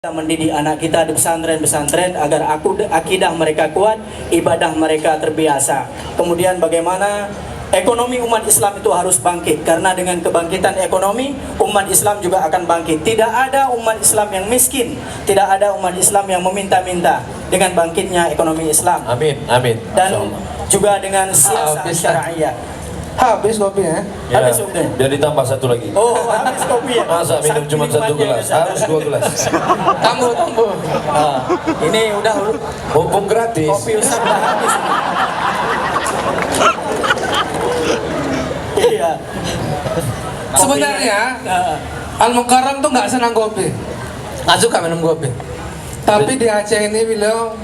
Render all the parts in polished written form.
Kita mendidik anak kita di pesantren-pesantren agar akidah mereka kuat, ibadah mereka terbiasa. Kemudian bagaimana ekonomi umat Islam itu harus bangkit, karena dengan kebangkitan ekonomi umat Islam juga akan bangkit. Tidak ada umat Islam yang miskin, tidak ada umat Islam yang meminta-minta dengan bangkitnya ekonomi Islam. Amin, amin. Dan juga dengan siasat syariah. Habis kopinya? Ya, Habis udah. jadi tambah satu lagi. Oh, habis kopi ya? Masa minum cuma satu gelas, harus 2 gelas. Tambah. Nah, ini udah Mumpung gratis. kopi Ustaz udah habis. Iya. Sebenarnya Nah, Al Mukarram tuh nggak senang kopi, nggak suka minum kopi. Tapi di Aceh ini beliau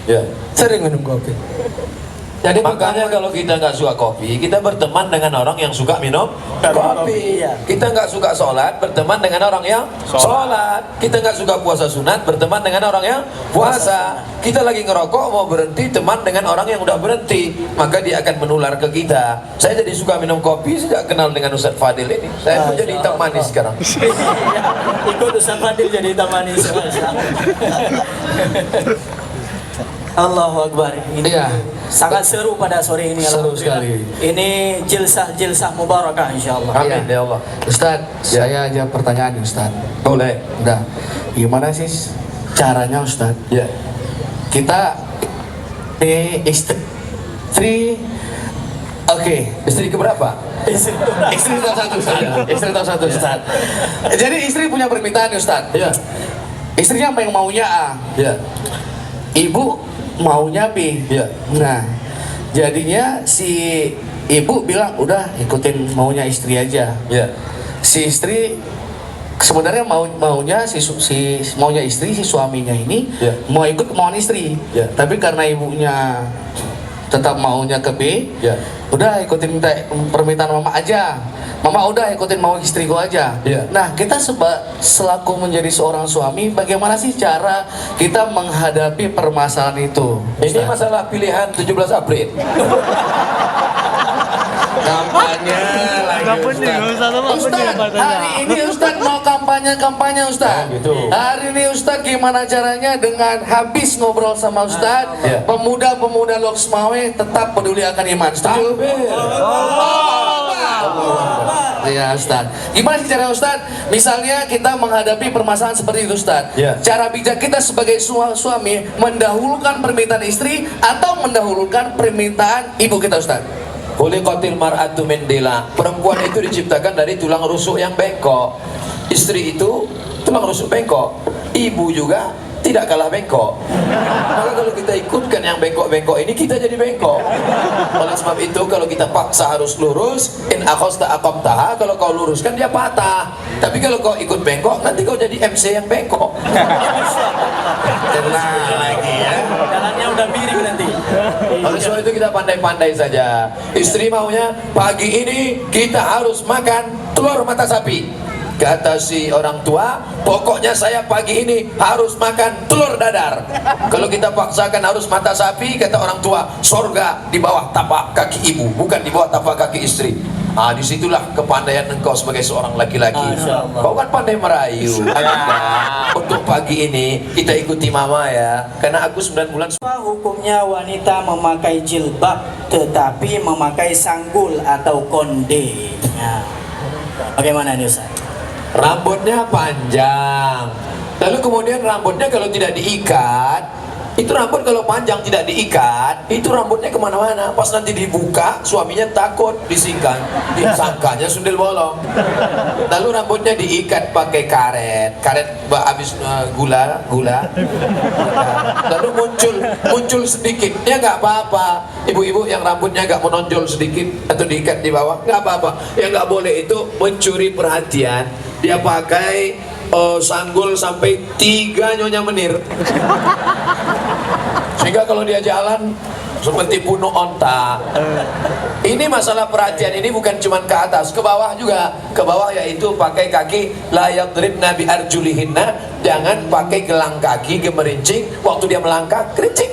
Ya. sering minum kopi. Jadi Makanya kalau kita nggak suka kopi, kita berteman dengan orang yang suka minum kopi. iya. Kita nggak suka sholat, berteman dengan orang yang sholat. Kita nggak suka puasa sunat, berteman dengan orang yang puasa. Kita lagi ngerokok, mau berhenti, teman dengan orang yang udah berhenti. Maka dia akan menular ke kita. Saya jadi suka minum kopi sejak kenal dengan Ustadz Fadil ini. Saya pun jadi hitam manis sekarang. ikut Ustaz Fadil jadi hitam manis. Allahu Akbar. Ini Iya. sangat seru pada sore ini. Seru Alhamdulillah. sekali. Ini jilsah mubarakah insyaallah. Amin ya Allah. Ustadz, saya aja pertanyaan nih Ustadz. Boleh. Udah, gimana sih caranya Ustadz? Ya. Kita istri, oke. Istri keberapa? Istri tahu satu Ustadz. Istri tahu satu Ustadz. Jadi istri punya permintaan Ustadz. Ya. Istrinya apa yang maunya A, Ya. ibu maunya B. Ya. Nah, jadinya si ibu bilang udah ikutin maunya istri aja. Ya. Si istri sebenarnya maunya maunya istri, si suaminya ini Ya. mau ikut kemauan istri. Ya. Tapi karena ibunya tetap maunya ke B, Ya. udah ikutin permintaan mama aja. Mama udah ikutin mau istriku aja. Ya. Nah, kita selaku menjadi seorang suami, bagaimana sih cara kita menghadapi permasalahan itu? Ini masalah pilihan 17 April. Kampanye lagi Ustaz, hari ini Ustaz mau kampanye Ustaz. Oh, gitu. Hari ini Ustaz gimana caranya dengan habis ngobrol sama Ustaz, Ya. pemuda-pemuda Loksmawe tetap peduli akan iman. Setuju? Iya Ustaz. Gimana sih cara Ustaz? Misalnya kita menghadapi permasalahan seperti itu Ustaz. Ya. Cara bijak kita sebagai suami mendahulukan permintaan istri atau mendahulukan permintaan ibu kita Ustaz? Khuliqatil mar'atu min dila. Perempuan itu diciptakan dari tulang rusuk yang bengkok. Istri itu tulang rusuk bengkok. Ibu juga tidak kalah bengkok. Maka kalau kita ikutkan yang bengkok-bengkok ini, kita jadi bengkok. Oleh sebab itu kalau kita paksa harus lurus, in akhasta aqamtaha, kalau kau luruskan dia patah. Tapi kalau kau ikut bengkok, nanti kau jadi MC yang bengkok. Tenang lagi ya. Jalannya udah miring nanti. Oleh sebab itu kita pandai-pandai saja. Istri maunya pagi ini kita harus makan telur mata sapi. Kata si orang tua, pokoknya saya pagi ini harus makan telur dadar. Kalau kita paksakan harus mata sapi, kata orang tua, sorga di bawah tapak kaki ibu, bukan di bawah tapak kaki istri. Ah, disitulah kepandaian engkau sebagai seorang laki-laki. Masya Allah. Kau kan pandai merayu. Untuk pagi ini kita ikuti mama ya, karena aku 9 bulan. Apa hukumnya wanita memakai jilbab tetapi memakai sanggul atau konde? Nah, bagaimana nih Ustaz? Rambutnya panjang, lalu kemudian rambutnya kalau tidak diikat, itu rambut kalau panjang tidak diikat, itu rambutnya kemana-mana. Pas nanti dibuka, suaminya takut disangkanya sundel bolong. Lalu rambutnya diikat pakai karet habis gula. Lalu muncul sedikit, ya nggak apa-apa. Ibu-ibu yang rambutnya nggak menonjol sedikit atau diikat di bawah, nggak apa-apa. Yang nggak boleh itu mencuri perhatian. Dia pakai sanggul sampai 3 Nyonya Menir, sehingga kalau dia jalan seperti bunuh onta. Ini masalah perhatian ini bukan cuma ke atas, ke bawah juga. Ke bawah yaitu pakai kaki layak dribna bi arjulihinna. Jangan pakai gelang kaki gemerincing waktu dia melangkah, kerincing.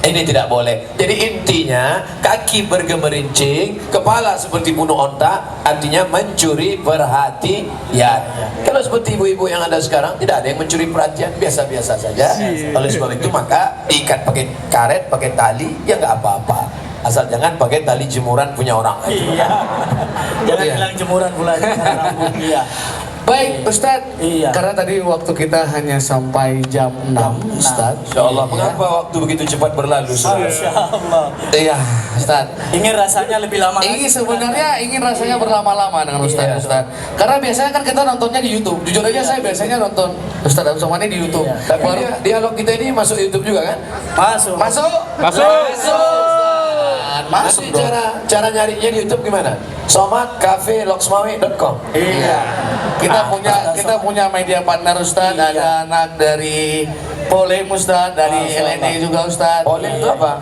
Ini Ini tidak boleh. Jadi intinya kaki bergemerincing, kepala seperti bunuh onta, artinya mencuri perhatian. Kalau seperti ibu-ibu yang ada sekarang, tidak ada yang mencuri perhatian, biasa-biasa saja. Oleh sebab itu maka diikat pakai karet, pakai tali, ya nggak apa-apa. Asal jangan pakai tali jemuran punya orang. Iya. Jangan Iya. bilang jemuran pula rambut. Iya. Baik Ustadz, Iya. karena tadi waktu kita hanya sampai jam 6 Ustadz. Insya Allah, mengapa waktu begitu cepat berlalu? Saudara? Masya Allah. Iya Ustadz. Ingin rasanya lebih lama. Ini sebenarnya ingin rasanya berlama-lama dengan Ustadz. Iya. Karena biasanya kan kita nontonnya di YouTube. Jujur aja saya biasanya nonton Ustadz Abdul Somad di YouTube. Iya. Tapi dialog kita ini masuk YouTube juga kan? Masuk. Masuk. Masuk Nanti dong. cara nyarinya di YouTube gimana? somatcafeloksmawe.com. Iya. Kita punya media partner Ustadz. Iya. Ada anak dari Polem Ustadz, dari Masya Allah. LNE juga Ustadz. Polem itu apa?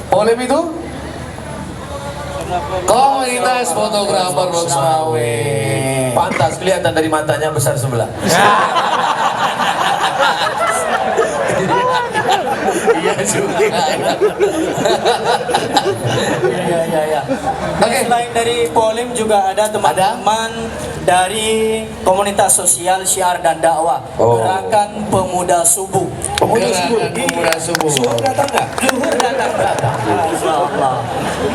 Polem itu komunitas fotografer Loksmawe. Pantas kelihatan dari matanya besar sebelah. Iya juga. Iya. Oke. Selain dari Polim juga ada teman-teman dari komunitas sosial syiar dan dakwah Oh. Gerakan Pemuda Subuh. Gerakan Pemuda Subuh. Subuh datang nggak? Zuhur datang. Masya Allah.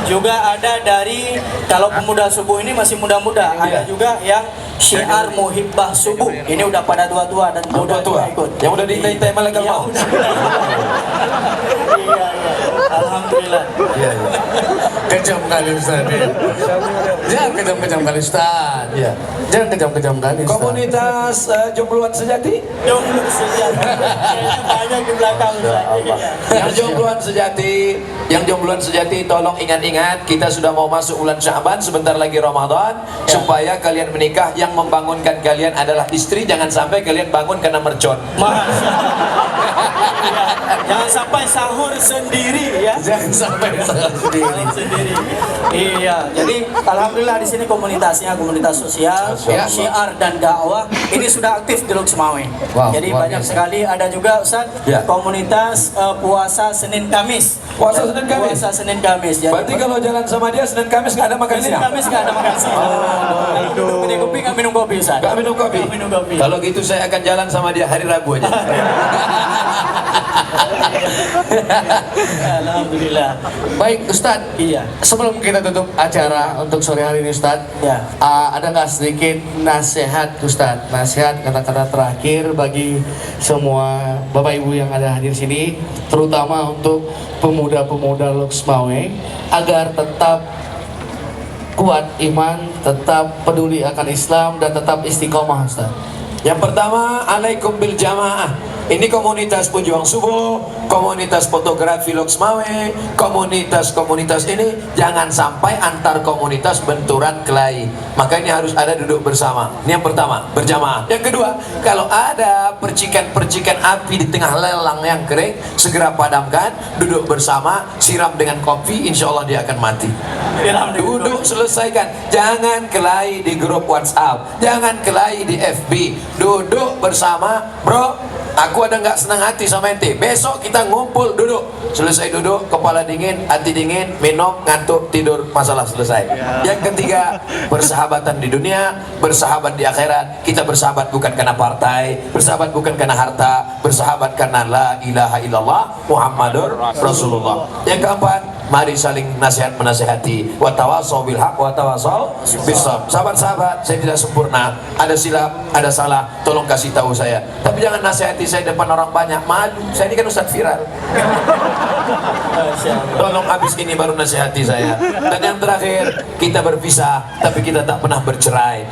Juga ada dari kalau Pemuda Subuh ini masih muda-muda, ada juga yang syiar Muhibbah Subuh. Ini udah pada tua-tua dan muda Tua-tua. ikut. Yang udah diintai-intai malaikat Iya, maut. Iya. Alhamdulillah. Iya. Kejam kali Ustaz. Jangan kejam-kejam kali Ustaz. Iya. Jangan kejam-kejam kali Ustaz. Komunitas jombloan sejati. Jomblo sejati. Kayaknya banyak di belakang Ustaz. Yang jombloan sejati, tolong ingat-ingat kita sudah mau masuk bulan Sya'ban, sebentar lagi Ramadan, supaya kalian menikah, yang membangunkan kalian adalah istri, jangan sampai kalian bangun karena mercon. Masya Allah. Jangan sampai sahur sendiri ya. Jangan sampai salah sendiri. Sahur sendiri. Iya, jadi alhamdulillah di sini komunitasnya komunitas sosial, Sosial. syiar dan dakwah ini sudah aktif di Loksmawe. Wow, Jadi luar banyak biasa. sekali, ada juga Ustaz Ya. komunitas puasa Senin Kamis. Puasa Senin Kamis? Puasa Senin Kamis. Jadi Berarti kalau jalan sama dia Senin Kamis nggak ada makan Senin siang? Kamis nggak ada makan siang. Kalau duduk kedai kopi nggak minum kopi Ustaz. Nggak minum kopi? Nggak minum kopi. Kalau gitu saya akan jalan sama dia hari Rabu aja. Alhamdulillah. Baik Ustaz. Iya. Sebelum kita tutup acara untuk sore hari ini Ustaz, Ya. ada nggak sedikit nasihat Ustaz? Nasihat kata-kata terakhir bagi semua Bapak Ibu yang ada hadir sini, terutama untuk pemuda-pemuda Loksmawe agar tetap kuat iman, tetap peduli akan Islam dan tetap istiqomah Ustaz. Yang pertama, alaikum bil jamaah. Ini komunitas pejuang subuh, komunitas fotografi Loksmawe, komunitas ini jangan sampai antar komunitas benturan kelahi. Maka ini harus ada duduk bersama. Ini yang pertama, berjamaah. Yang kedua, kalau ada percikan-percikan api di tengah lelang yang kering, segera padamkan, duduk bersama, siram dengan kopi, insya Allah dia akan mati. Duduk selesaikan, jangan kelahi di grup WhatsApp, jangan kelahi di FB, duduk bersama, bro. Aku ada nggak senang hati sama ente. Besok kita ngumpul duduk. Selesai duduk, kepala dingin, hati dingin, minum, ngantuk, tidur, masalah selesai. Yang ketiga, persahabatan di dunia, bersahabat di akhirat. Kita bersahabat bukan karena partai, bersahabat bukan karena harta, bersahabat karena la ilaha illallah Muhammadur Rasulullah. Yang keempat, mari saling nasihat menasihati. Wa tawassaw bil haq wa tawassaw bis sabr. Sahabat-sahabat, saya tidak sempurna. Ada silap, ada salah, tolong kasih tahu saya. Tapi jangan nasihati saya depan orang banyak, malu. Saya ini kan ustadz viral. Tolong habis ini baru nasihati saya. Dan yang terakhir, kita berpisah tapi kita tak pernah bercerai.